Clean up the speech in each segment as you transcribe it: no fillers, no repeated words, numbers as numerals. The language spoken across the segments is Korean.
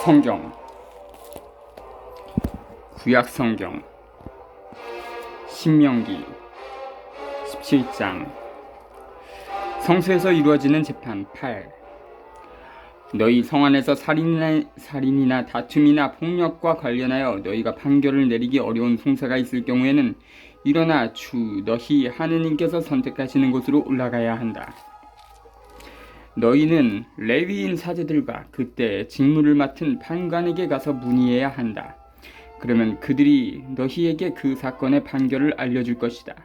성경, 구약 성경, 신명기 17장. 성소에서 이루어지는 재판 8. 너희 성 안에서 살인이나 다툼이나 폭력과 관련하여 너희가 판결을 내리기 어려운 송사가 있을 경우에는 일어나 주 너희 하느님께서 선택하시는 곳으로 올라가야 한다. 너희는 레위인 사제들과 그때 직무를 맡은 판관에게 가서 문의해야 한다. 그러면 그들이 너희에게 그 사건의 판결을 알려줄 것이다.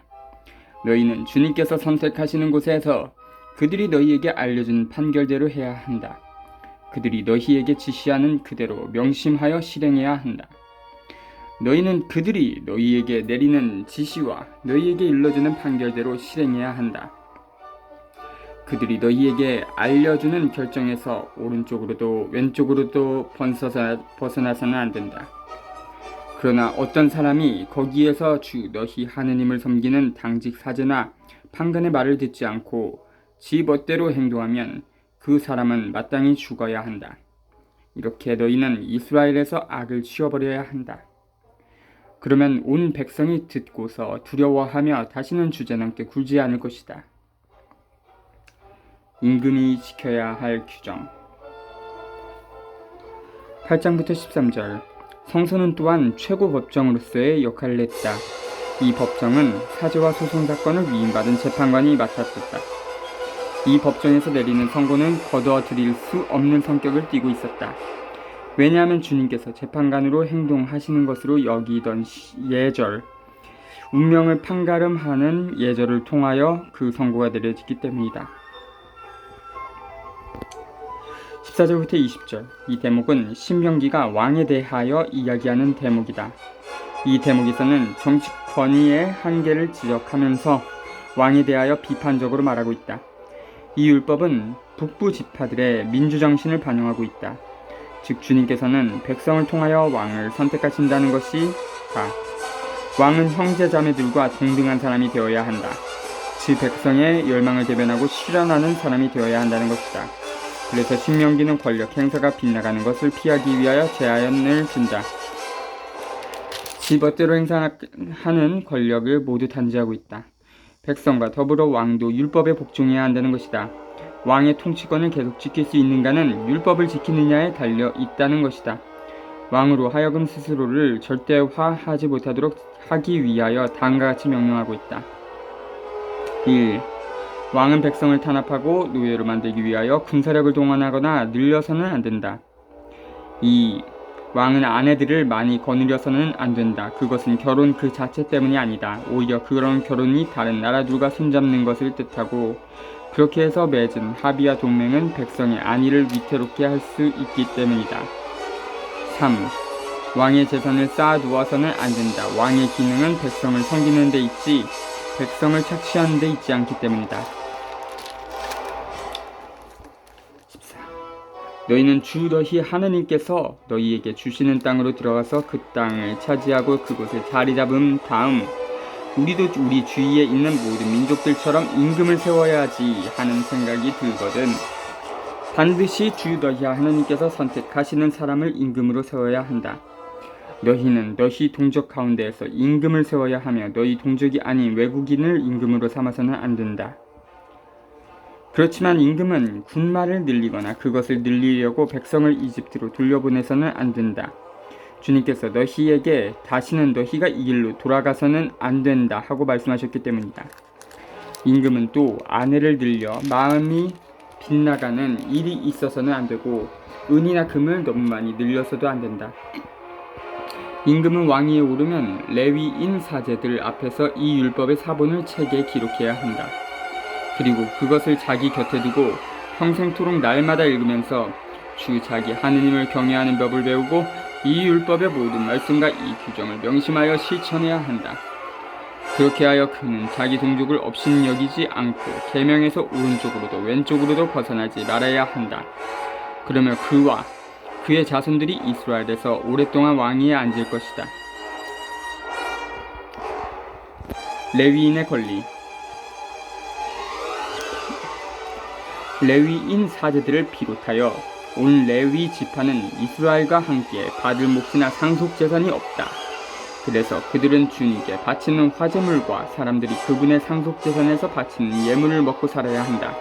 너희는 주님께서 선택하시는 곳에서 그들이 너희에게 알려준 판결대로 해야 한다. 그들이 너희에게 지시하는 그대로 명심하여 실행해야 한다. 너희는 그들이 너희에게 내리는 지시와 너희에게 일러주는 판결대로 실행해야 한다. 그들이 너희에게 알려주는 결정에서 오른쪽으로도 왼쪽으로도 벗어나서는 안 된다. 그러나 어떤 사람이 거기에서 주 너희 하느님을 섬기는 당직 사제나 판관의 말을 듣지 않고 지 멋대로 행동하면 그 사람은 마땅히 죽어야 한다. 이렇게 너희는 이스라엘에서 악을 치워버려야 한다. 그러면 온 백성이 듣고서 두려워하며 다시는 주제넘게 굴지 않을 것이다. 임금이 지켜야 할 규정. 8장부터 13절. 성소는 또한 최고 법정으로서의 역할을 했다. 이 법정은 사제와 소송 사건을 위임받은 재판관이 맡았었다. 이 법정에서 내리는 선고는 거두어들일 수 없는 성격을 띠고 있었다. 왜냐하면 주님께서 재판관으로 행동하시는 것으로 여기던 예절, 운명을 판가름하는 예절을 통하여 그 선고가 내려지기 때문이다. 14절부터 20절. 이 대목은 신명기가 왕에 대하여 이야기하는 대목이다. 이 대목에서는 정치 권위의 한계를 지적하면서 왕에 대하여 비판적으로 말하고 있다. 이 율법은 북부 지파들의 민주정신을 반영하고 있다. 즉 주님께서는 백성을 통하여 왕을 선택하신다는 것이다. 왕은 형제자매들과 동등한 사람이 되어야 한다. 즉 백성의 열망을 대변하고 실현하는 사람이 되어야 한다는 것이다. 그래서 신명기는 권력 행사가 빗나가는 것을 피하기 위하여 제한을 준다. 지멋대로 행사하는 권력을 모두 단죄하고 있다. 백성과 더불어 왕도 율법에 복종해야 한다는 것이다. 왕의 통치권을 계속 지킬 수 있는가는 율법을 지키느냐에 달려 있다는 것이다. 왕으로 하여금 스스로를 절대화하지 못하도록 하기 위하여 다음과 같이 명령하고 있다. 1. 왕은 백성을 탄압하고 노예로 만들기 위하여 군사력을 동원하거나 늘려서는 안 된다. 2. 왕은 아내들을 많이 거느려서는 안 된다. 그것은 결혼 그 자체 때문이 아니다. 오히려 그런 결혼이 다른 나라들과 손잡는 것을 뜻하고 그렇게 해서 맺은 합의와 동맹은 백성의 안위를 위태롭게 할 수 있기 때문이다. 3. 왕의 재산을 쌓아두어서는 안 된다. 왕의 기능은 백성을 섬기는 데 있지 백성을 착취하는 데 있지 않기 때문이다. 14. 너희는 주 너희 하느님께서 너희에게 주시는 땅으로 들어가서 그 땅을 차지하고 그곳에 자리 잡은 다음 우리도 우리 주위에 있는 모든 민족들처럼 임금을 세워야지 하는 생각이 들거든. 반드시 주 너희 하느님께서 선택하시는 사람을 임금으로 세워야 한다. 너희는 너희 동족 가운데에서 임금을 세워야 하며 너희 동족이 아닌 외국인을 임금으로 삼아서는 안 된다. 그렇지만 임금은 군마를 늘리거나 그것을 늘리려고 백성을 이집트로 돌려보내서는 안 된다. 주님께서 너희에게 다시는 너희가 이 길로 돌아가서는 안 된다 하고 말씀하셨기 때문이다. 임금은 또 아내를 늘려 마음이 빗나가는 일이 있어서는 안 되고 은이나 금을 너무 많이 늘려서도 안 된다. 임금은 왕위에 오르면 레위인 사제들 앞에서 이 율법의 사본을 책에 기록해야 한다. 그리고 그것을 자기 곁에 두고 평생토록 날마다 읽으면서 주 자기 하느님을 경외하는 법을 배우고 이 율법의 모든 말씀과 이 규정을 명심하여 실천해야 한다. 그렇게 하여 그는 자기 동족을 업신여기지 않고 계명에서 오른쪽으로도 왼쪽으로도 벗어나지 말아야 한다. 그러면 그와 그의 자손들이 이스라엘에서 오랫동안 왕위에 앉을 것이다. 레위인의 권리. 레위인 사제들을 비롯하여 온 레위 지파는 이스라엘과 함께 받을 몫이나 상속 재산이 없다. 그래서 그들은 주님께 바치는 화제물과 사람들이 그분의 상속 재산에서 바치는 예물을 먹고 살아야 한다.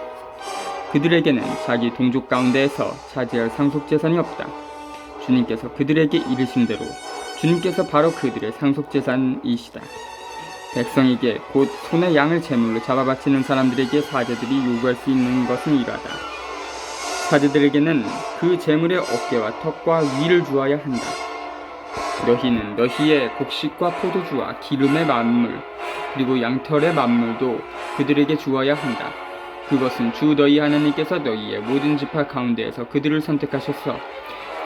그들에게는 자기 동족 가운데에서 차지할 상속 재산이 없다. 주님께서 그들에게 이르신 대로 주님께서 바로 그들의 상속 재산이시다. 백성에게 곧 손의 양을 제물로 잡아 바치는 사람들에게 사제들이 요구할 수 있는 것은 이러하다. 사제들에게는 그 제물의 어깨와 턱과 위를 주어야 한다. 너희는 너희의 곡식과 포도주와 기름의 만물 그리고 양털의 만물도 그들에게 주어야 한다. 그것은 주 너희 하나님께서 너희의 모든 지파 가운데에서 그들을 선택하셔서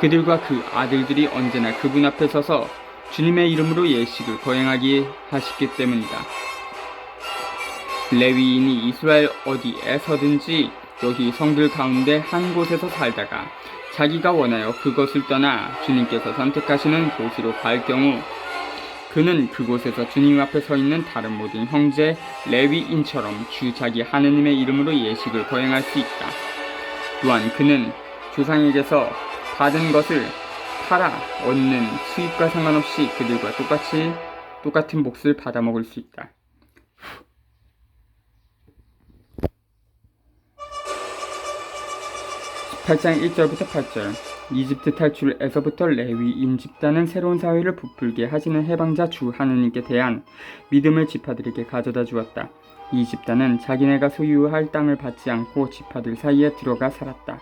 그들과 그 아들들이 언제나 그분 앞에 서서 주님의 이름으로 예식을 거행하게 하시기 때문이다. 레위인이 이스라엘 어디에서든지 너희 성들 가운데 한 곳에서 살다가 자기가 원하여 그것을 떠나 주님께서 선택하시는 곳으로 갈 경우 그는 그곳에서 주님 앞에 서 있는 다른 모든 형제 레위인처럼 주 자기 하느님의 이름으로 예식을 거행할 수 있다. 또한 그는 조상에게서 받은 것을 팔아 얻는 수입과 상관없이 그들과 똑같은 몫을 받아먹을 수 있다. 8장 1절부터 8절 이집트 탈출에서부터 레위인 집단은 새로운 사회를 부풀게 하시는 해방자 주 하느님께 대한 믿음을 지파들에게 가져다 주었다. 이 집단은 자기네가 소유할 땅을 받지 않고 지파들 사이에 들어가 살았다.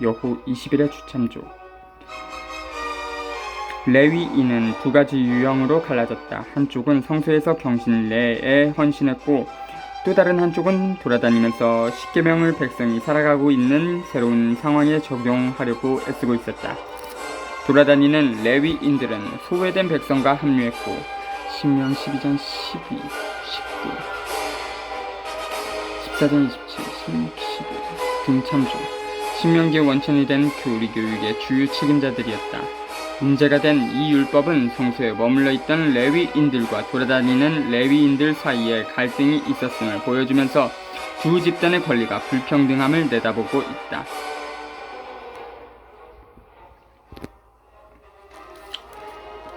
여호 20일의 추참조. 레위인은 두 가지 유형으로 갈라졌다. 한쪽은 성소에서 경신 내에 헌신했고 또 다른 한쪽은 돌아다니면서 십계명을 백성이 살아가고 있는 새로운 상황에 적용하려고 애쓰고 있었다. 돌아다니는 레위인들은 소외된 백성과 합류했고 신명 12장 12, 19, 14장 27, 16, 15 등 참조 신명기의 원천이 된 교리 교육의 주요 책임자들이었다. 문제가 된 이 율법은 성소에 머물러 있던 레위인들과 돌아다니는 레위인들 사이에 갈등이 있었음을 보여주면서 두 집단의 권리가 불평등함을 내다보고 있다.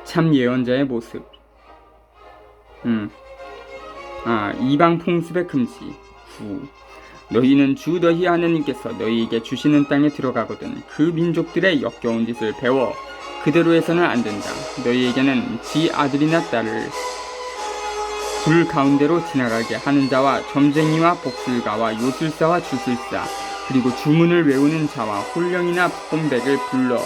참 예언자의 모습. 이방 풍습의 금지. 9. 너희는 주 너희 하느님께서 너희에게 주시는 땅에 들어가거든 그 민족들의 역겨운 짓을 배워 그대로 해서는 안 된다. 너희에게는 지 아들이나 딸을 불 가운데로 지나가게 하는 자와 점쟁이와 복술가와 요술사와 주술사 그리고 주문을 외우는 자와 홀령이나 혼백을 불러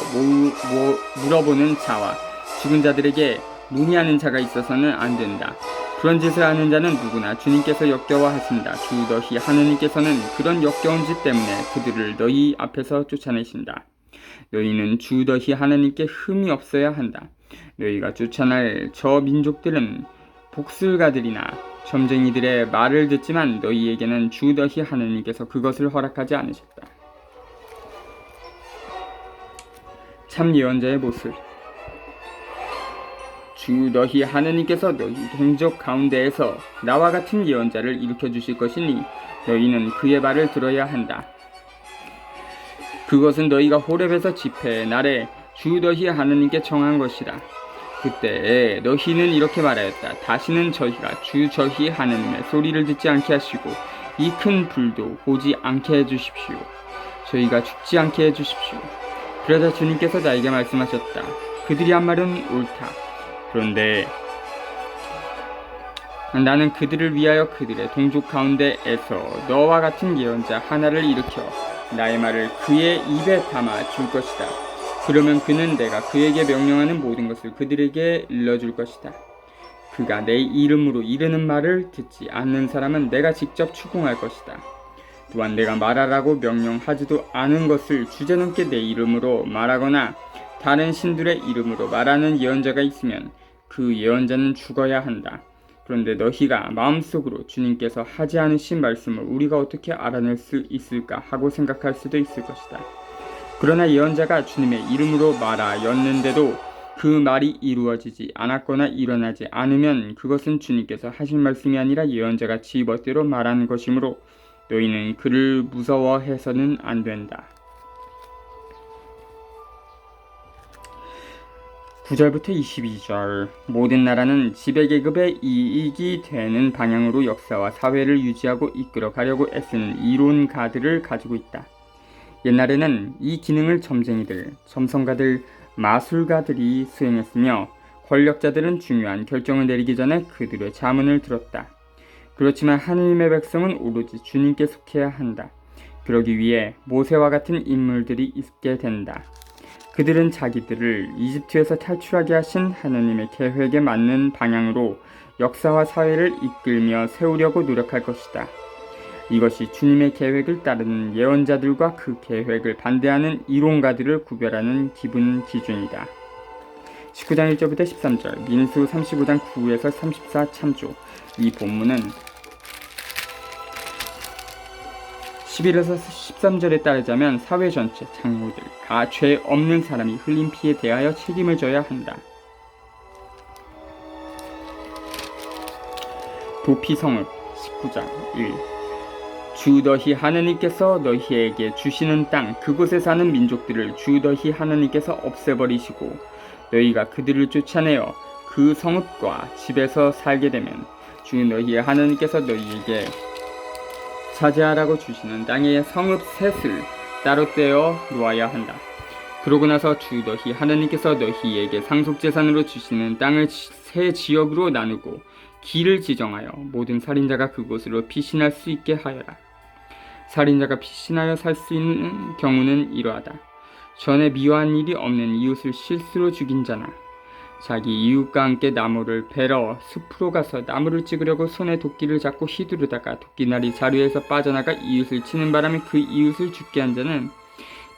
물어보는 자와 죽은 자들에게 문의하는 자가 있어서는 안 된다. 그런 짓을 하는 자는 누구나 주님께서 역겨워하신다. 주 너희 하느님께서는 그런 역겨운 짓 때문에 그들을 너희 앞에서 쫓아내신다. 너희는 주 너희 하나님께 흠이 없어야 한다. 너희가 쫓아낼 저 민족들은 복술가들이나 점쟁이들의 말을 듣지만 너희에게는 주 너희 하나님께서 그것을 허락하지 않으셨다. 참 예언자의 모습. 주 너희 하느님께서 너희 동족 가운데에서 나와 같은 예언자를 일으켜 주실 것이니 너희는 그의 말을 들어야 한다. 그것은 너희가 호렙에서 집회의 날에 주 너희 하느님께 정한 것이다. 그때 너희는 이렇게 말하였다. 다시는 저희가 주 저희 하느님의 소리를 듣지 않게 하시고 이 큰 불도 보지 않게 해주십시오. 저희가 죽지 않게 해주십시오. 그러자 주님께서 나에게 말씀하셨다. 그들이 한 말은 옳다. 그런데 나는 그들을 위하여 그들의 동족 가운데에서 너와 같은 예언자 하나를 일으켜 나의 말을 그의 입에 담아 줄 것이다. 그러면 그는 내가 그에게 명령하는 모든 것을 그들에게 일러줄 것이다. 그가 내 이름으로 이르는 말을 듣지 않는 사람은 내가 직접 추궁할 것이다. 또한 내가 말하라고 명령하지도 않은 것을 주제넘게 내 이름으로 말하거나 다른 신들의 이름으로 말하는 예언자가 있으면 그 예언자는 죽어야 한다. 그런데 너희가 마음속으로 주님께서 하지 않으신 말씀을 우리가 어떻게 알아낼 수 있을까 하고 생각할 수도 있을 것이다. 그러나 예언자가 주님의 이름으로 말하였는데도 그 말이 이루어지지 않았거나 일어나지 않으면 그것은 주님께서 하신 말씀이 아니라 예언자가 지 멋대로 말한 것이므로 너희는 그를 무서워해서는 안 된다. 9절부터 22절. 모든 나라는 지배계급의 이익이 되는 방향으로 역사와 사회를 유지하고 이끌어 가려고 애쓰는 이론가들을 가지고 있다. 옛날에는 이 기능을 점쟁이들, 점성가들, 마술가들이 수행했으며 권력자들은 중요한 결정을 내리기 전에 그들의 자문을 들었다. 그렇지만 하느님의 백성은 오로지 주님께 속해야 한다. 그러기 위해 모세와 같은 인물들이 있게 된다. 그들은 자기들을 이집트에서 탈출하게 하신 하느님의 계획에 맞는 방향으로 역사와 사회를 이끌며 세우려고 노력할 것이다. 이것이 주님의 계획을 따르는 예언자들과 그 계획을 반대하는 이론가들을 구별하는 기본 기준이다. 19장 1절부터 13절, 민수 35장 9에서 34 참조. 이 본문은 11에서 13절에 따르자면 사회 전체, 장로들, 죄 없는 사람이 흘린 피에 대하여 책임을 져야 한다. 도피성읍 19장 1. 주 너희 하느님께서 너희에게 주시는 땅, 그곳에 사는 민족들을 주 너희 하느님께서 없애버리시고 너희가 그들을 쫓아내어 그 성읍과 집에서 살게 되면 주 너희 하느님께서 너희에게 차지하라고 주시는 땅의 성읍 셋을 따로 떼어 놓아야 한다. 그러고 나서 주 너희 하느님께서 너희에게 상속재산으로 주시는 땅을 세 지역으로 나누고 길을 지정하여 모든 살인자가 그곳으로 피신할 수 있게 하여라. 살인자가 피신하여 살 수 있는 경우는 이러하다. 전에 미워한 일이 없는 이웃을 실수로 죽인 자나 자기 이웃과 함께 나무를 베러 숲으로 가서 나무를 찍으려고 손에 도끼를 잡고 휘두르다가 도끼날이 자루에서 빠져나가 이웃을 치는 바람에 그 이웃을 죽게 한 자는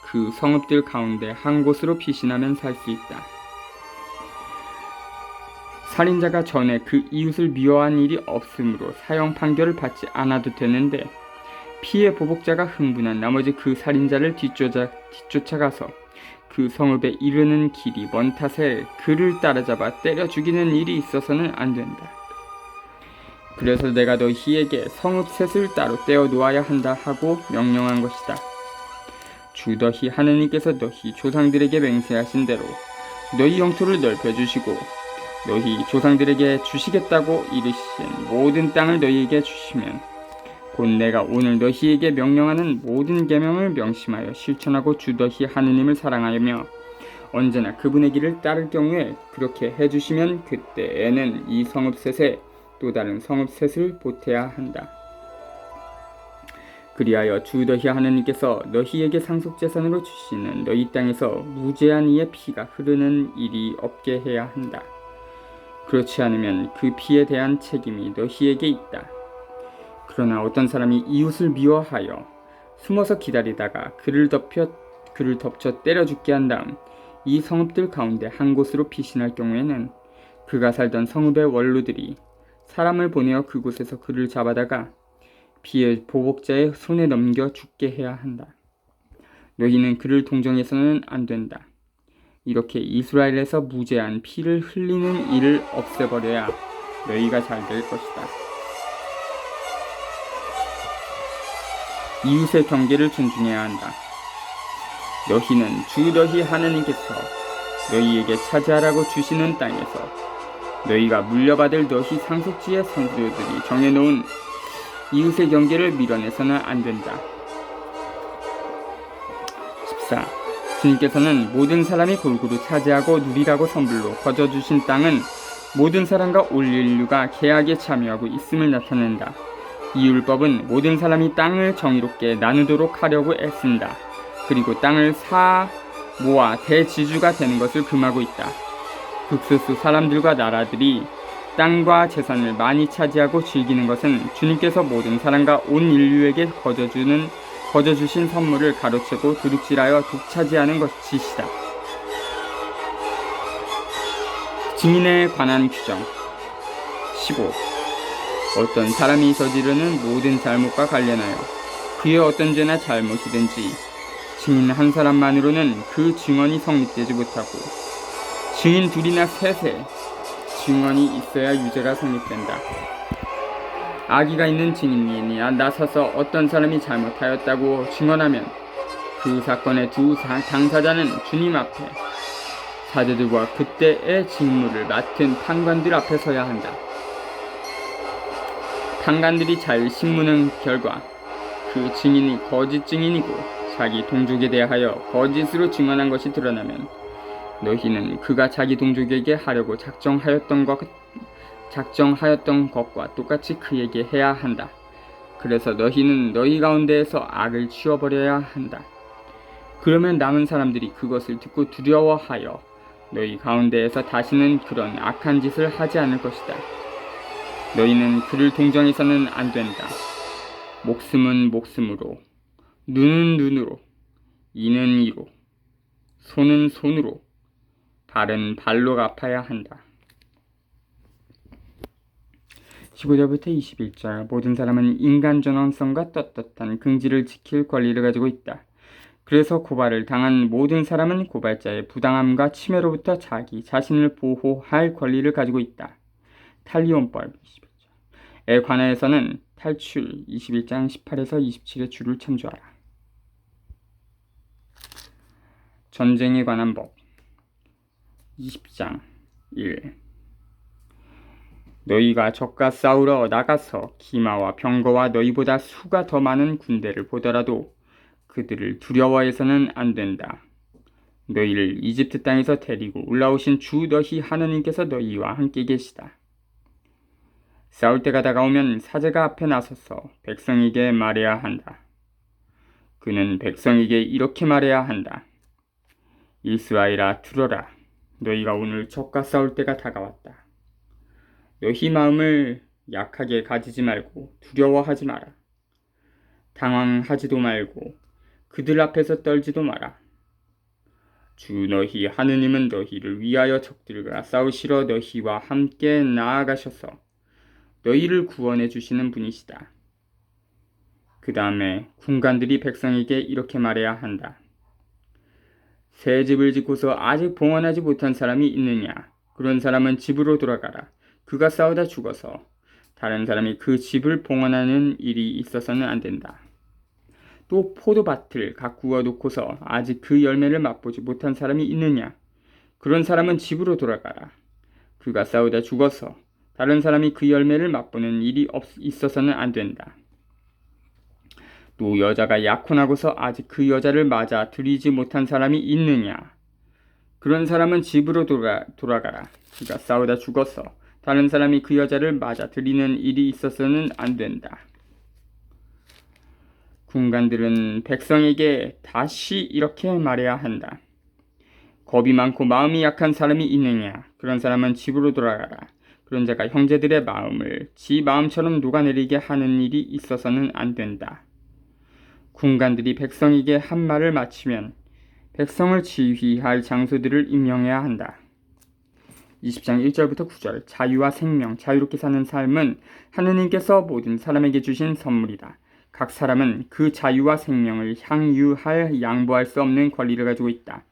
그 성읍들 가운데 한 곳으로 피신하면 살 수 있다. 살인자가 전에 그 이웃을 미워한 일이 없으므로 사형 판결을 받지 않아도 되는데 피해 보복자가 흥분한 나머지 그 살인자를 뒤쫓아가서 그 성읍에 이르는 길이 먼 탓에 그를 따라잡아 때려 죽이는 일이 있어서는 안 된다. 그래서 내가 너희에게 성읍 셋을 따로 떼어 놓아야 한다 하고 명령한 것이다. 주 너희 하느님께서 너희 조상들에게 맹세하신 대로 너희 영토를 넓혀주시고 너희 조상들에게 주시겠다고 이르신 모든 땅을 너희에게 주시면 곧 내가 오늘 너희에게 명령하는 모든 계명을 명심하여 실천하고 주 너희 하느님을 사랑하며 언제나 그분의 길을 따를 경우에 그렇게 해주시면 그때에는 이 성읍 셋에 또 다른 성읍 셋을 보태야 한다. 그리하여 주 너희 하느님께서 너희에게 상속재산으로 주시는 너희 땅에서 무죄한 이의 피가 흐르는 일이 없게 해야 한다. 그렇지 않으면 그 피에 대한 책임이 너희에게 있다. 그러나 어떤 사람이 이웃을 미워하여 숨어서 기다리다가 그를 덮쳐 때려 죽게 한 다음 이 성읍들 가운데 한 곳으로 피신할 경우에는 그가 살던 성읍의 원로들이 사람을 보내어 그곳에서 그를 잡아다가 피해 보복자의 손에 넘겨 죽게 해야 한다. 너희는 그를 동정해서는 안 된다. 이렇게 이스라엘에서 무죄한 피를 흘리는 일을 없애버려야 너희가 잘 될 것이다. 이웃의 경계를 존중해야 한다. 너희는 주 너희 하느님께서 너희에게 차지하라고 주시는 땅에서 너희가 물려받을 너희 상속지의 선조들이 정해놓은 이웃의 경계를 밀어내서는 안 된다. 14. 주님께서는 모든 사람이 골고루 차지하고 누리라고 선불로 거저주신 땅은 모든 사람과 올 인류가 계약에 참여하고 있음을 나타낸다. 이 율법은 모든 사람이 땅을 정의롭게 나누도록 하려고 애쓴다. 그리고 땅을 모아 대지주가 되는 것을 금하고 있다. 극소수 사람들과 나라들이 땅과 재산을 많이 차지하고 즐기는 것은 주님께서 모든 사람과 온 인류에게 거저주신 선물을 가로채고 도둑질하여 독차지하는 것이다. 증인에 관한 규정 15. 어떤 사람이 저지르는 모든 잘못과 관련하여 그의 어떤 죄나 잘못이든지 증인 한 사람만으로는 그 증언이 성립되지 못하고 증인 둘이나 셋의 증언이 있어야 유죄가 성립된다. 악의가 있는 증인이 나서서 어떤 사람이 잘못하였다고 증언하면 그 사건의 두 당사자는 주님 앞에 사제들과 그때의 직무를 맡은 판관들 앞에 서야 한다. 판관들이 잘 신문한 결과 그 증인이 거짓 증인이고 자기 동족에 대하여 거짓으로 증언한 것이 드러나면 너희는 그가 자기 동족에게 하려고 작정하였던 것과 똑같이 그에게 해야 한다. 그래서 너희는 너희 가운데에서 악을 치워버려야 한다. 그러면 남은 사람들이 그것을 듣고 두려워하여 너희 가운데에서 다시는 그런 악한 짓을 하지 않을 것이다. 너희는 그를 동정해서는 안 된다. 목숨은 목숨으로, 눈은 눈으로, 이는 이로, 손은 손으로, 발은 발로 갚아야 한다. 15절부터 21절. 모든 사람은 인간 전원성과 떳떳한 긍지를 지킬 권리를 가지고 있다. 그래서 고발을 당한 모든 사람은 고발자의 부당함과 침해로부터 자기 자신을 보호할 권리를 가지고 있다. 탈리온법 21절. 에 관하여서는 탈출 21장 18에서 27의 줄을 참조하라. 전쟁에 관한 법 20장 1. 너희가 적과 싸우러 나가서 기마와 병거와 너희보다 수가 더 많은 군대를 보더라도 그들을 두려워해서는 안 된다. 너희를 이집트 땅에서 데리고 올라오신 주 너희 하나님께서 너희와 함께 계시다. 싸울 때가 다가오면 사제가 앞에 나서서 백성에게 말해야 한다. 그는 백성에게 이렇게 말해야 한다. 이스라엘아 들어라. 너희가 오늘 적과 싸울 때가 다가왔다. 너희 마음을 약하게 가지지 말고 두려워하지 마라. 당황하지도 말고 그들 앞에서 떨지도 마라. 주 너희 하느님은 너희를 위하여 적들과 싸우시러 너희와 함께 나아가셔서 너희를 구원해 주시는 분이시다. 그 다음에 군관들이 백성에게 이렇게 말해야 한다. 새 집을 짓고서 아직 봉헌하지 못한 사람이 있느냐? 그런 사람은 집으로 돌아가라. 그가 싸우다 죽어서 다른 사람이 그 집을 봉헌하는 일이 있어서는 안 된다. 또 포도밭을 가꾸어 놓고서 아직 그 열매를 맛보지 못한 사람이 있느냐? 그런 사람은 집으로 돌아가라. 그가 싸우다 죽어서 다른 사람이 그 열매를 맛보는 일이 있어서는 안 된다. 또 여자가 약혼하고서 아직 그 여자를 맞아 들이지 못한 사람이 있느냐? 그런 사람은 집으로 돌아가라. 그가 싸우다 죽어서 다른 사람이 그 여자를 맞아 들이는 일이 있어서는 안 된다. 군관들은 백성에게 다시 이렇게 말해야 한다. 겁이 많고 마음이 약한 사람이 있느냐? 그런 사람은 집으로 돌아가라. 그런 자가 형제들의 마음을 지 마음처럼 녹아내리게 하는 일이 있어서는 안 된다. 군관들이 백성에게 한 말을 마치면 백성을 지휘할 장소들을 임명해야 한다. 20장 1절부터 9절. 자유와 생명, 자유롭게 사는 삶은 하느님께서 모든 사람에게 주신 선물이다. 각 사람은 그 자유와 생명을 향유할 양보할 수 없는 권리를 가지고 있다.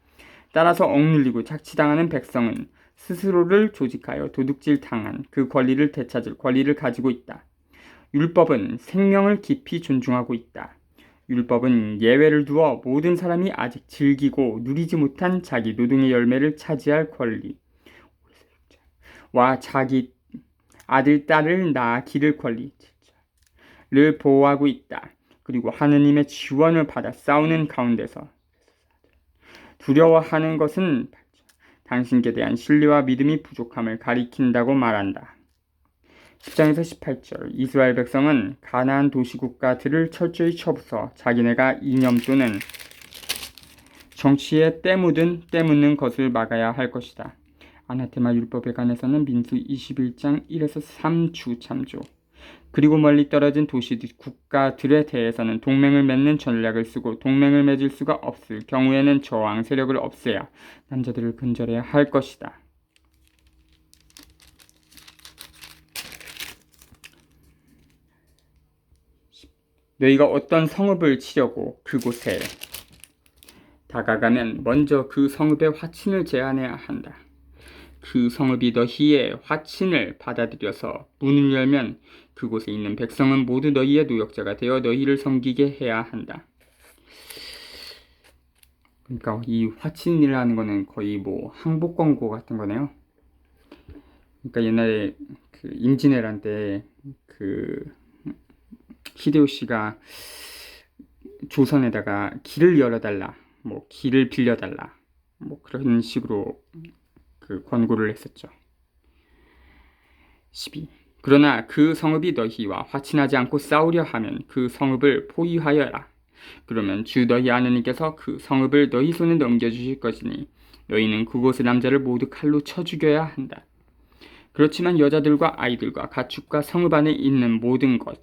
따라서 억눌리고 착취당하는 백성은 스스로를 조직하여 도둑질 당한 그 권리를 되찾을 권리를 가지고 있다. 율법은 생명을 깊이 존중하고 있다. 율법은 예외를 두어 모든 사람이 아직 즐기고 누리지 못한 자기 노동의 열매를 차지할 권리와 자기 아들, 딸을 낳아 기를 권리를 보호하고 있다. 그리고 하느님의 지원을 받아 싸우는 가운데서 두려워하는 것은 당신께 대한 신뢰와 믿음이 부족함을 가리킨다고 말한다. 10장에서 18절. 이스라엘 백성은 가나안 도시국가들을 철저히 쳐부숴 자기네가 이념 또는 정치에 때 묻는 것을 막아야 할 것이다. 아나테마 율법에 관해서는 민수 21장 1에서 3주 참조. 그리고 멀리 떨어진 도시 국가들에 대해서는 동맹을 맺는 전략을 쓰고 동맹을 맺을 수가 없을 경우에는 저항 세력을 없애야 남자들을 근절해야 할 것이다. 너희가 어떤 성읍을 치려고 그곳에 다가가면 먼저 그 성읍의 화친을 제안해야 한다. 그 성읍이 너희의 화친을 받아들여서 문을 열면 그곳에 있는 백성은 모두 너희의 노역자가 되어 너희를 섬기게 해야 한다. 그러니까 이 화친이라는 거는 거의 뭐 항복 광고 같은 거네요. 그러니까 옛날에 그 임진왜란 때 그 히데요시가 조선에다가 길을 열어달라, 뭐 길을 빌려달라, 뭐 그런 식으로 그 권고를 했었죠. 12. 그러나 그 성읍이 너희와 화친하지 않고 싸우려 하면 그 성읍을 포위하여라. 그러면 주 너희 하나님께서 그 성읍을 너희 손에 넘겨주실 것이니 너희는 그곳의 남자를 모두 칼로 쳐 죽여야 한다. 그렇지만 여자들과 아이들과 가축과 성읍 안에 있는 모든 것,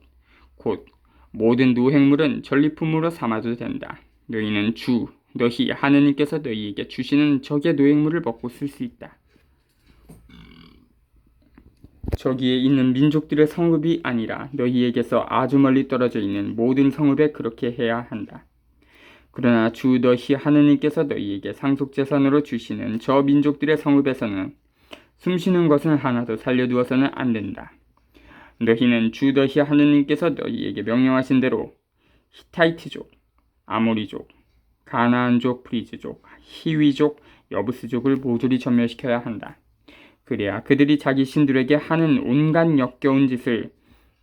곧 모든 노획물은 전리품으로 삼아도 된다. 너희는 주 너희 하나님께서 너희에게 주시는 적의 노획물을 먹고 쓸 수 있다. 저기에 있는 민족들의 성읍이 아니라 너희에게서 아주 멀리 떨어져 있는 모든 성읍에 그렇게 해야 한다. 그러나 주 너희 하나님께서 너희에게 상속재산으로 주시는 저 민족들의 성읍에서는 숨쉬는 것은 하나도 살려두어서는 안 된다. 너희는 주 너희 하나님께서 너희에게 명령하신 대로 히타이트족, 아모리족, 가나안족, 프리즈족, 히위족, 여부스족을 모조리 전멸시켜야 한다. 그래야 그들이 자기 신들에게 하는 온갖 역겨운 짓을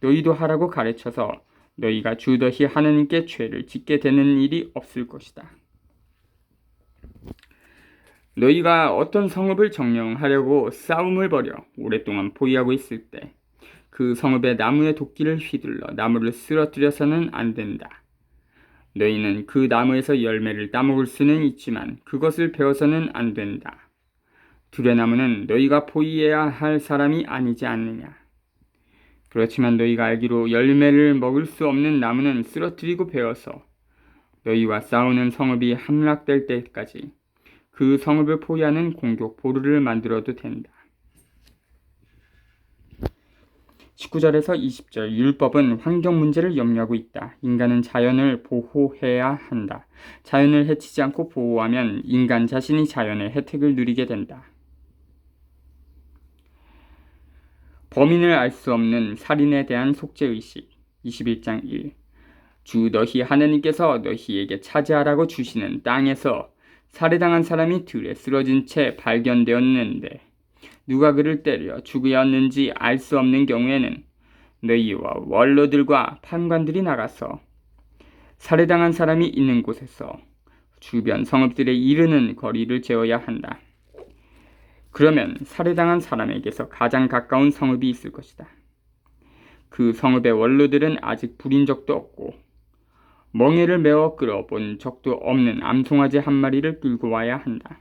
너희도 하라고 가르쳐서 너희가 주 너희 하나님께 죄를 짓게 되는 일이 없을 것이다. 너희가 어떤 성읍을 점령하려고 싸움을 벌여 오랫동안 포위하고 있을 때 그 성읍의 나무에 도끼를 휘둘러 나무를 쓰러뜨려서는 안 된다. 너희는 그 나무에서 열매를 따먹을 수는 있지만 그것을 베어서는 안 된다. 두레나무는 너희가 포위해야 할 사람이 아니지 않느냐. 그렇지만 너희가 알기로 열매를 먹을 수 없는 나무는 쓰러뜨리고 베어서 너희와 싸우는 성읍이 함락될 때까지 그 성읍을 포위하는 공격 보루를 만들어도 된다. 19절에서 20절 율법은 환경 문제를 염려하고 있다. 인간은 자연을 보호해야 한다. 자연을 해치지 않고 보호하면 인간 자신이 자연의 혜택을 누리게 된다. 범인을 알 수 없는 살인에 대한 속죄의식 21장 1. 주 너희 하나님께서 너희에게 차지하라고 주시는 땅에서 살해당한 사람이 들에 쓰러진 채 발견되었는데 누가 그를 때려 죽였는지 알 수 없는 경우에는 너희와 원로들과 판관들이 나가서 살해당한 사람이 있는 곳에서 주변 성읍들에 이르는 거리를 재어야 한다. 그러면 살해당한 사람에게서 가장 가까운 성읍이 있을 것이다. 그 성읍의 원로들은 아직 부린 적도 없고 멍에를 메어 끌어본 적도 없는 암송아지 한 마리를 끌고 와야 한다.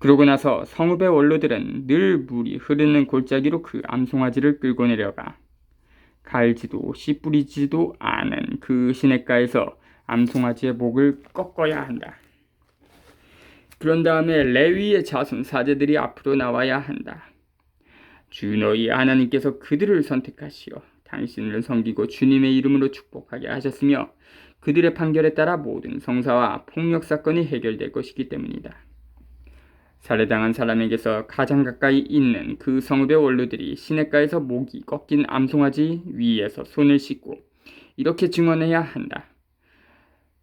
그러고 나서 성읍의 원로들은 늘 물이 흐르는 골짜기로 그 암송아지를 끌고 내려가 갈지도 씨 뿌리지도 않은 그 시냇가에서 암송아지의 목을 꺾어야 한다. 그런 다음에 레위의 자손 사제들이 앞으로 나와야 한다. 주 너희 하나님께서 그들을 선택하시어 당신을 섬기고 주님의 이름으로 축복하게 하셨으며 그들의 판결에 따라 모든 성사와 폭력 사건이 해결될 것이기 때문이다. 살해당한 사람에게서 가장 가까이 있는 그 성읍의 원로들이 시냇가에서 목이 꺾인 암송아지 위에서 손을 씻고 이렇게 증언해야 한다.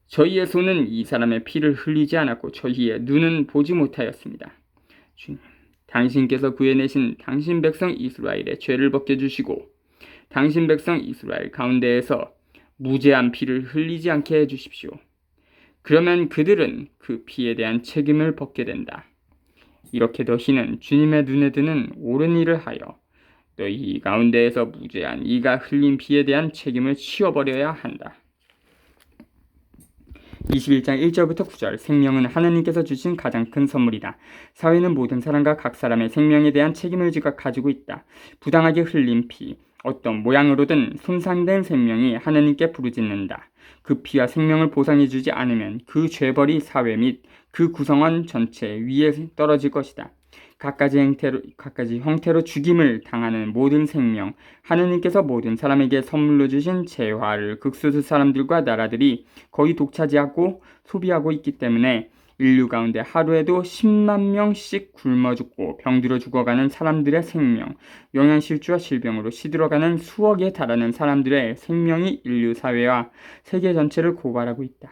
저희의 손은 이 사람의 피를 흘리지 않았고 저희의 눈은 보지 못하였습니다. 주님, 당신께서 구해내신 당신 백성 이스라엘의 죄를 벗겨주시고 당신 백성 이스라엘 가운데에서 무죄한 피를 흘리지 않게 해주십시오. 그러면 그들은 그 피에 대한 책임을 벗게 된다. 이렇게 너희는 주님의 눈에 드는 옳은 일을 하여 너희 가운데에서 무죄한 이가 흘린 피에 대한 책임을 치워버려야 한다. 21장 1절부터 9절 생명은 하나님께서 주신 가장 큰 선물이다. 사회는 모든 사람과 각 사람의 생명에 대한 책임을 가지고 있다. 부당하게 흘린 피, 어떤 모양으로든 손상된 생명이 하나님께 부르짖는다. 그 피와 생명을 보상해주지 않으면 그 죄벌이 사회 및 그 구성원 전체 위에 떨어질 것이다. 각가지 형태로 죽임을 당하는 모든 생명, 하느님께서 모든 사람에게 선물로 주신 재화를 극소수 사람들과 나라들이 거의 독차지하고 소비하고 있기 때문에 인류 가운데 하루에도 10만 명씩 굶어 죽고 병들어 죽어가는 사람들의 생명, 영양실조와 질병으로 시들어가는 수억에 달하는 사람들의 생명이 인류 사회와 세계 전체를 고발하고 있다.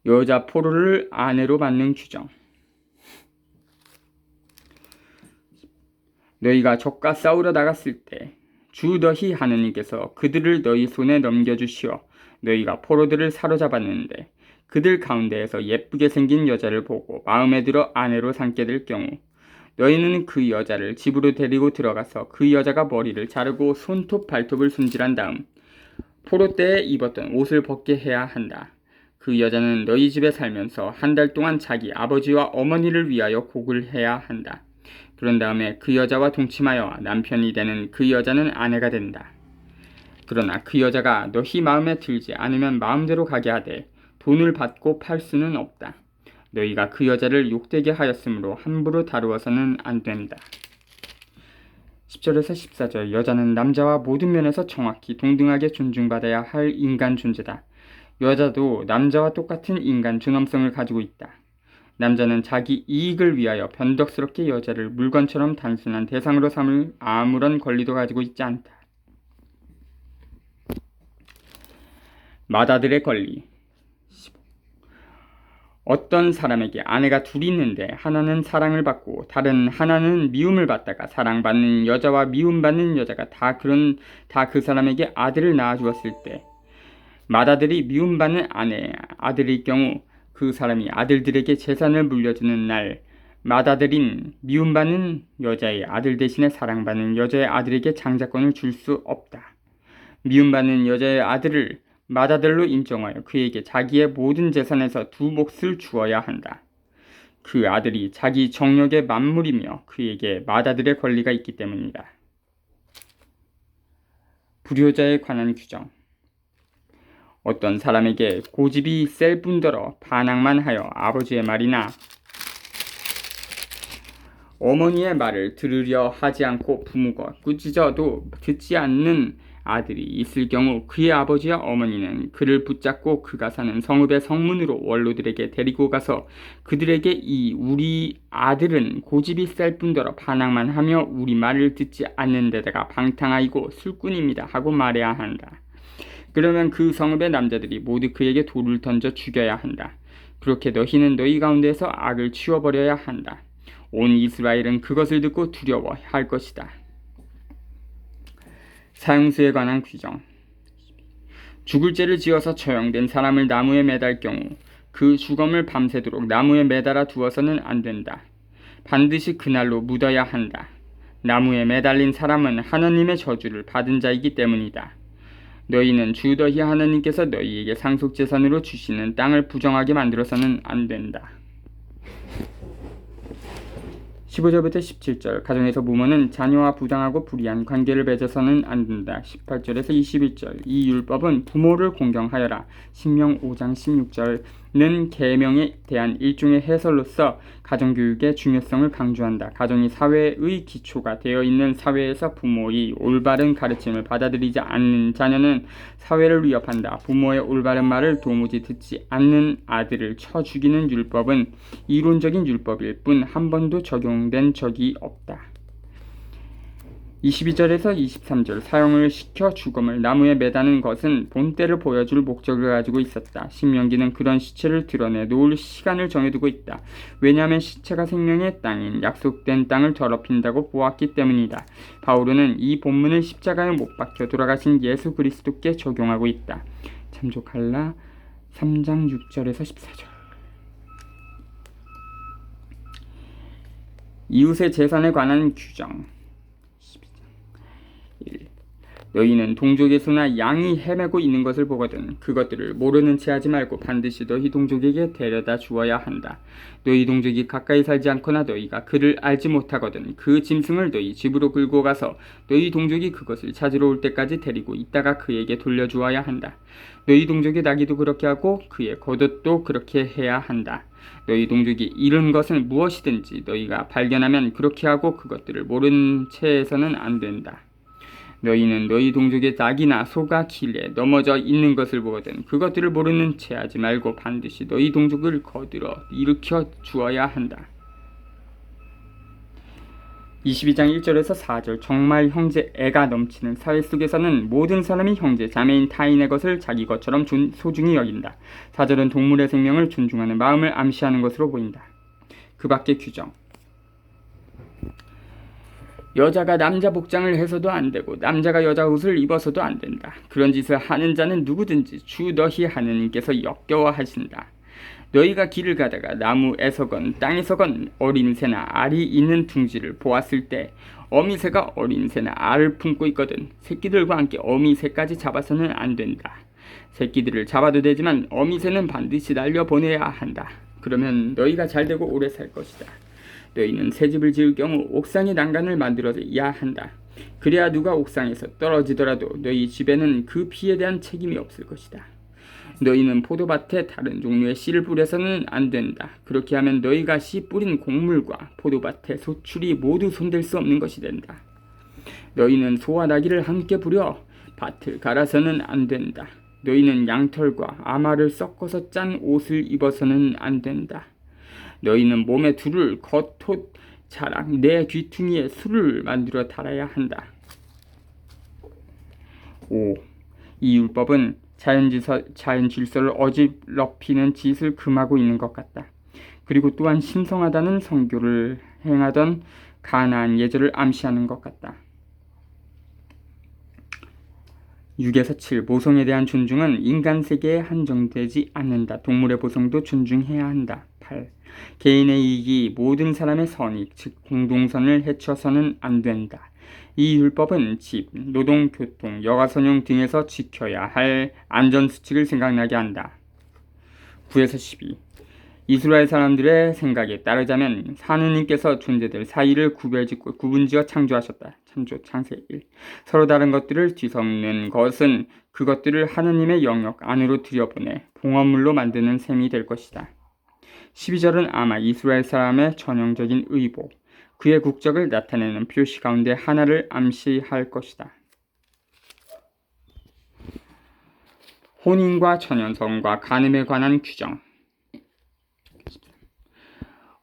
여자 포로를 아내로 받는 규정. 너희가 적과 싸우러 나갔을 때 주 너희 하느님께서 그들을 너희 손에 넘겨주시어 너희가 포로들을 사로잡았는데 그들 가운데에서 예쁘게 생긴 여자를 보고 마음에 들어 아내로 삼게 될 경우 너희는 그 여자를 집으로 데리고 들어가서 그 여자가 머리를 자르고 손톱 발톱을 손질한 다음 포로 때에 입었던 옷을 벗게 해야 한다. 그 여자는 너희 집에 살면서 한 달 동안 자기 아버지와 어머니를 위하여 곡을 해야 한다. 그런 다음에 그 여자와 동침하여 남편이 되는 그 여자는 아내가 된다. 그러나 그 여자가 너희 마음에 들지 않으면 마음대로 가게 하되 돈을 받고 팔 수는 없다. 너희가 그 여자를 욕되게 하였으므로 함부로 다루어서는 안 된다. 10절에서 14절. 여자는 남자와 모든 면에서 정확히 동등하게 존중받아야 할 인간 존재다. 여자도 남자와 똑같은 인간 존엄성을 가지고 있다. 남자는 자기 이익을 위하여 변덕스럽게 여자를 물건처럼 단순한 대상으로 삼을 아무런 권리도 가지고 있지 않다. 맏아들의 권리. 어떤 사람에게 아내가 둘이 있는데 하나는 사랑을 받고 다른 하나는 미움을 받다가 사랑받는 여자와 미움받는 여자가 다 그 사람에게 아들을 낳아주었을 때 맏아들이 미움받는 아들일 경우 그 사람이 아들들에게 재산을 물려주는 날 맏아들인 미움받는 여자의 아들 대신에 사랑받는 여자의 아들에게 장자권을 줄 수 없다. 미움받는 여자의 아들을 맏아들로 인정하여 그에게 자기의 모든 재산에서 2몫을 주어야 한다. 그 아들이 자기 정력의 만물이며 그에게 맏아들의 권리가 있기 때문이다. 불효자에 관한 규정. 어떤 사람에게 고집이 셀 뿐더러 반항만 하여 아버지의 말이나 어머니의 말을 들으려 하지 않고 부모가 꾸짖어도 듣지 않는 아들이 있을 경우 그의 아버지와 어머니는 그를 붙잡고 그가 사는 성읍의 성문으로 원로들에게 데리고 가서 그들에게 우리 아들은 고집이 셀 뿐더러 반항만 하며 우리 말을 듣지 않는 데다가 방탕아이고 술꾼입니다 하고 말해야 한다. 그러면 그 성읍의 남자들이 모두 그에게 돌을 던져 죽여야 한다. 그렇게 너희는 너희 가운데에서 악을 치워버려야 한다. 온 이스라엘은 그것을 듣고 두려워할 것이다. 사형수에 관한 규정. 죽을 죄를 지어서 처형된 사람을 나무에 매달 경우 그 주검을 밤새도록 나무에 매달아 두어서는 안 된다. 반드시 그날로 묻어야 한다. 나무에 매달린 사람은 하나님의 저주를 받은 자이기 때문이다. 너희는 주 너희 하나님께서 너희에게 상속재산으로 주시는 땅을 부정하게 만들어서는 안 된다. 15절부터 17절. 가정에서 부모는 자녀와 부당하고 불의한 관계를 맺어서는 안 된다. 18절에서 21절. 이 율법은 부모를 공경하여라. 신명 5장 16절는 계명에 대한 일종의 해설로서 가정교육의 중요성을 강조한다. 가정이 사회의 기초가 되어 있는 사회에서 부모의 올바른 가르침을 받아들이지 않는 자녀는 사회를 위협한다. 부모의 올바른 말을 도무지 듣지 않는 아들을 쳐 죽이는 율법은 이론적인 율법일 뿐 한 번도 적용된 적이 없다. 22절에서 23절. 사형을 시켜 죽음을 나무에 매다는 것은 본때를 보여줄 목적을 가지고 있었다. 신명기는 그런 시체를 드러내 놓을 시간을 정해두고 있다. 왜냐하면 시체가 생명의 땅인 약속된 땅을 더럽힌다고 보았기 때문이다. 바울은 이 본문을 십자가에 못 박혀 돌아가신 예수 그리스도께 적용하고 있다. 참조 갈라 3장 6절에서 14절. 이웃의 재산에 관한 규정. 1. 너희는 동족의 소나 양이 헤매고 있는 것을 보거든 그것들을 모르는 채 하지 말고 반드시 너희 동족에게 데려다 주어야 한다. 너희 동족이 가까이 살지 않거나 너희가 그를 알지 못하거든 그 짐승을 너희 집으로 끌고 가서 너희 동족이 그것을 찾으러 올 때까지 데리고 있다가 그에게 돌려주어야 한다. 너희 동족의 나귀도 그렇게 하고 그의 겉옷도 그렇게 해야 한다. 너희 동족이 잃은 것은 무엇이든지 너희가 발견하면 그렇게 하고 그것들을 모르는 채 해서는 안 된다. 너희는 너희 동족의 낙이나 소가 길에 넘어져 있는 것을 보거든 그것들을 모르는 채 하지 말고 반드시 너희 동족을 거들어 일으켜 주어야 한다. 22장 1절에서 4절 정말 형제 애가 넘치는 사회 속에서는 모든 사람이 형제 자매인 타인의 것을 자기 것처럼 소중히 여긴다. 4절은 동물의 생명을 존중하는 마음을 암시하는 것으로 보인다. 그 밖의 규정 여자가 남자 복장을 해서도 안 되고 남자가 여자 옷을 입어서도 안 된다. 그런 짓을 하는 자는 누구든지 주 너희 하느님께서 역겨워하신다. 너희가 길을 가다가 나무에서건 땅에서건 어린 새나 알이 있는 둥지를 보았을 때 어미새가 어린 새나 알을 품고 있거든 새끼들과 함께 어미새까지 잡아서는 안 된다. 새끼들을 잡아도 되지만 어미새는 반드시 날려보내야 한다. 그러면 너희가 잘되고 오래 살 것이다. 너희는 새집을 지을 경우 옥상에 난간을 만들어야 한다. 그래야 누가 옥상에서 떨어지더라도 너희 집에는 그 피에 대한 책임이 없을 것이다. 너희는 포도밭에 다른 종류의 씨를 뿌려서는 안 된다. 그렇게 하면 너희가 씨 뿌린 곡물과 포도밭의 소출이 모두 손댈 수 없는 것이 된다. 너희는 소와 나귀를 함께 부려 밭을 갈아서는 안 된다. 너희는 양털과 아마를 섞어서 짠 옷을 입어서는 안 된다. 너희는 몸에 두를 겉옷 자락 내 귀퉁이에 술을 만들어 달아야 한다. 5. 이 율법은 자연 질서를 어지럽히는 짓을 금하고 있는 것 같다. 그리고 또한 신성하다는 선교를 행하던 가나안 예절을 암시하는 것 같다. 6에서 7. 모성에 대한 존중은 인간 세계에 한정되지 않는다. 동물의 보성도 존중해야 한다. 8. 개인의 이익이 모든 사람의 선익, 즉 공동선을 해쳐서는 안 된다. 이 율법은 집, 노동, 교통, 여가선용 등에서 지켜야 할 안전수칙을 생각나게 한다. 9에서 12. 이스라엘 사람들의 생각에 따르자면 하느님께서 존재들 사이를 구별짓고 구분지어 창조하셨다. 창세 1. 서로 다른 것들을 뒤섞는 것은 그것들을 하느님의 영역 안으로 들여보내 봉헌물로 만드는 셈이 될 것이다. 12절은 아마 이스라엘 사람의 전형적인 의복, 그의 국적을 나타내는 표시 가운데 하나를 암시할 것이다. 혼인과 천연성과 간음에 관한 규정.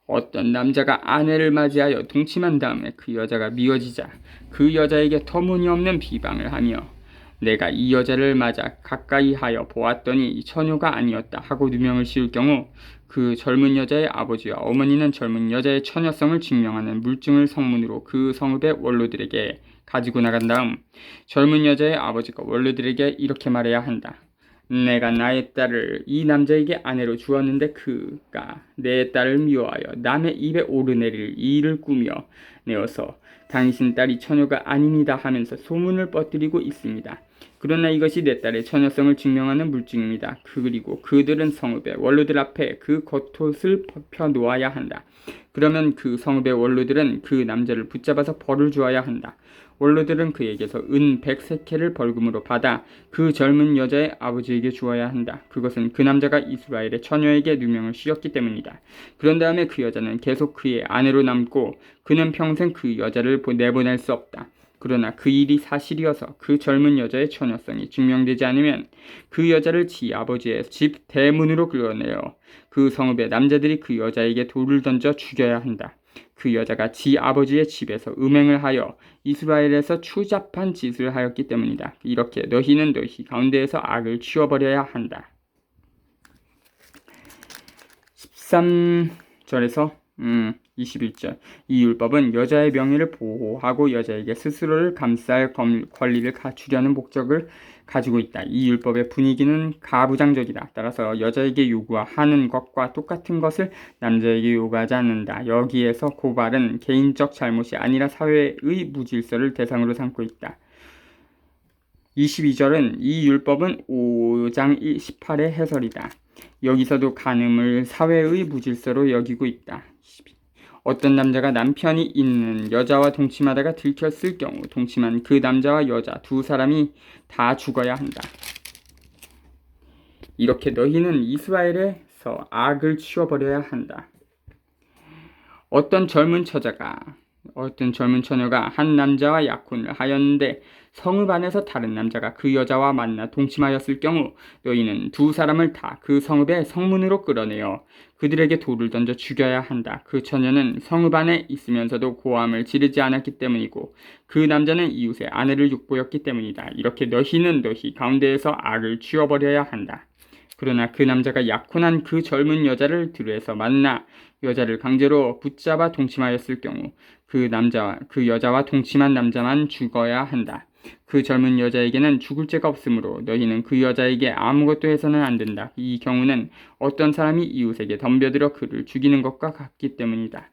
어떤 남자가 아내를 맞이하여 동침한 다음에 그 여자가 미워지자 그 여자에게 터무니없는 비방을 하며 내가 이 여자를 맞아 가까이 하여 보았더니 처녀가 아니었다 하고 누명을 씌울 경우 그 젊은 여자의 아버지와 어머니는 젊은 여자의 처녀성을 증명하는 물증을 성문으로 그 성읍의 원로들에게 가지고 나간 다음 젊은 여자의 아버지가 원로들에게 이렇게 말해야 한다. 내가 나의 딸을 이 남자에게 아내로 주었는데 그가 내 딸을 미워하여 남의 입에 오르내릴 일을 꾸며 내어서 당신 딸이 처녀가 아닙니다 하면서 소문을 뻗뜨리고 있습니다. 그러나 이것이 내 딸의 처녀성을 증명하는 물증입니다. 그리고 그들은 성읍의 원로들 앞에 그 겉옷을 펴 놓아야 한다. 그러면 그 성읍의 원로들은 그 남자를 붙잡아서 벌을 주어야 한다. 원로들은 그에게서 은 100세켈을 벌금으로 받아 그 젊은 여자의 아버지에게 주어야 한다. 그것은 그 남자가 이스라엘의 처녀에게 누명을 씌웠기 때문이다. 그런 다음에 그 여자는 계속 그의 아내로 남고 그는 평생 그 여자를 내보낼 수 없다. 그러나 그 일이 사실이어서 그 젊은 여자의 처녀성이 증명되지 않으면 그 여자를 지 아버지의 집 대문으로 끌어내어 그 성읍의 남자들이 그 여자에게 돌을 던져 죽여야 한다. 그 여자가 지 아버지의 집에서 음행을 하여 이스라엘에서 추잡한 짓을 하였기 때문이다. 이렇게 너희는 너희 가운데에서 악을 치워버려야 한다. 13절에서 21절. 이 율법은 여자의 명예를 보호하고 여자에게 스스로를 감쌀 권리를 갖추려는 목적을 가지고 있다. 이 율법의 분위기는 가부장적이다. 따라서 여자에게 요구하는 것과 똑같은 것을 남자에게 요구하지 않는다. 여기에서 고발은 개인적 잘못이 아니라 사회의 무질서를 대상으로 삼고 있다. 22절은 이 율법은 5장 18의 해설이다. 여기서도 간음을 사회의 무질서로 여기고 있다. 어떤 남자가 남편이 있는 여자와 동침하다가 들켰을 경우 동침한 그 남자와 여자 두 사람이 다 죽어야 한다. 이렇게 너희는 이스라엘에서 악을 치워버려야 한다. 어떤 젊은 처자가 어떤 젊은 처녀가 한 남자와 약혼을 하였는데 성읍 안에서 다른 남자가 그 여자와 만나 동침하였을 경우 너희는 두 사람을 다 그 성읍의 성문으로 끌어내어 그들에게 돌을 던져 죽여야 한다. 그 처녀는 성읍 안에 있으면서도 고함을 지르지 않았기 때문이고 그 남자는 이웃의 아내를 욕보였기 때문이다. 이렇게 너희는 너희 가운데에서 악을 치워버려야 한다. 그러나 그 남자가 약혼한 그 젊은 여자를 들에서 만나 여자를 강제로 붙잡아 동침하였을 경우 그 여자와 동침한 남자만 죽어야 한다. 그 젊은 여자에게는 죽을 죄가 없으므로 너희는 그 여자에게 아무것도 해서는 안 된다. 이 경우는 어떤 사람이 이웃에게 덤벼들어 그를 죽이는 것과 같기 때문이다.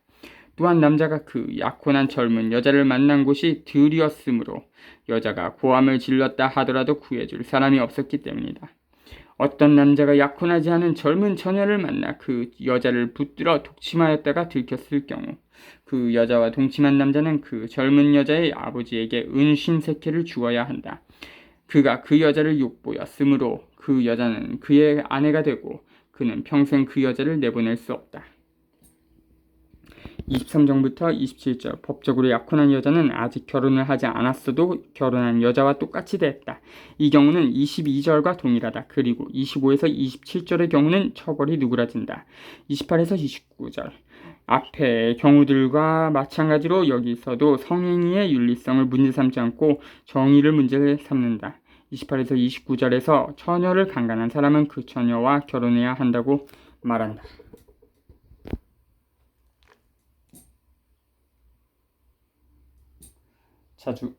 또한 남자가 그 약혼한 젊은 여자를 만난 곳이 들이었으므로 여자가 고함을 질렀다 하더라도 구해줄 사람이 없었기 때문이다. 어떤 남자가 약혼하지 않은 젊은 처녀를 만나 그 여자를 붙들어 독침하였다가 들켰을 경우 그 여자와 동침한 남자는 그 젊은 여자의 아버지에게 은신세케를 주어야 한다. 그가 그 여자를 욕보였으므로 그 여자는 그의 아내가 되고 그는 평생 그 여자를 내보낼 수 없다. 23절부터 27절. 법적으로 약혼한 여자는 아직 결혼을 하지 않았어도 결혼한 여자와 똑같이 됐다. 이 경우는 22절과 동일하다. 그리고 25에서 27절의 경우는 처벌이 누그러진다. 28에서 29절. 앞의 경우들과 마찬가지로 여기서도 성행위의 윤리성을 문제 삼지 않고 정의를 문제 삼는다. 28에서 29절에서 처녀를 강간한 사람은 그 처녀와 결혼해야 한다고 말한다. 자주